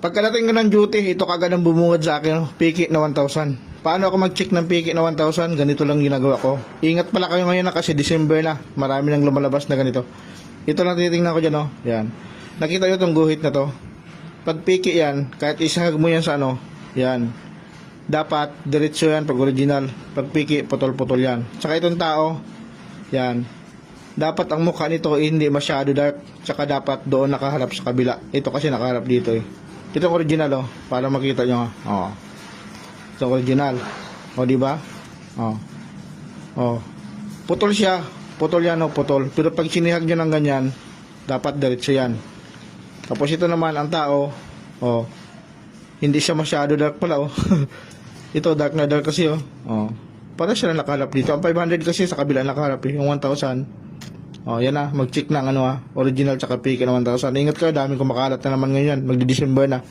Pagkadating ko ng duty, ito kagad ang bumungad sa akin, piki na 1,000. Paano ako mag-check ng piki na 1,000? Ganito lang ginagawa ko. Ingat pala kayo ngayon na kasi December na. Marami nang lumalabas na ganito. Ito lang titingnan ko dyan, oh. Yan. Nakita nyo itong guhit na to? Pag piki yan, kahit isahag mo yan sa ano, yan. Dapat, diretso yan pag original. Pag piki, putol-putol yan. Tsaka itong tao, yan. Dapat ang mukha nito hindi masyado dark. Tsaka dapat doon nakaharap sa kabila. Ito kasi nakaharap dito eh. Itong original, oh, para makita nyo, oh. Itong original. O, di ba? Oh. Oh. Putol siya. Putol yan, oh, putol. Pero pag sinihag nyo ng ganyan, dapat diretso yan. Tapos ito naman, ang tao, oh, hindi siya masyado dark pala, oh. Ito, dark na dark kasi, oh. Oh. Para siya na nakaharap dito. Ang 500 kasi sa kabila nakaharap, eh. Yung 1,000. Oh, yan na, mag-check ng ano, original tsaka fake na 1,000. Ingat kayo, daming kumakalat na naman ngayon. Magdi-December na.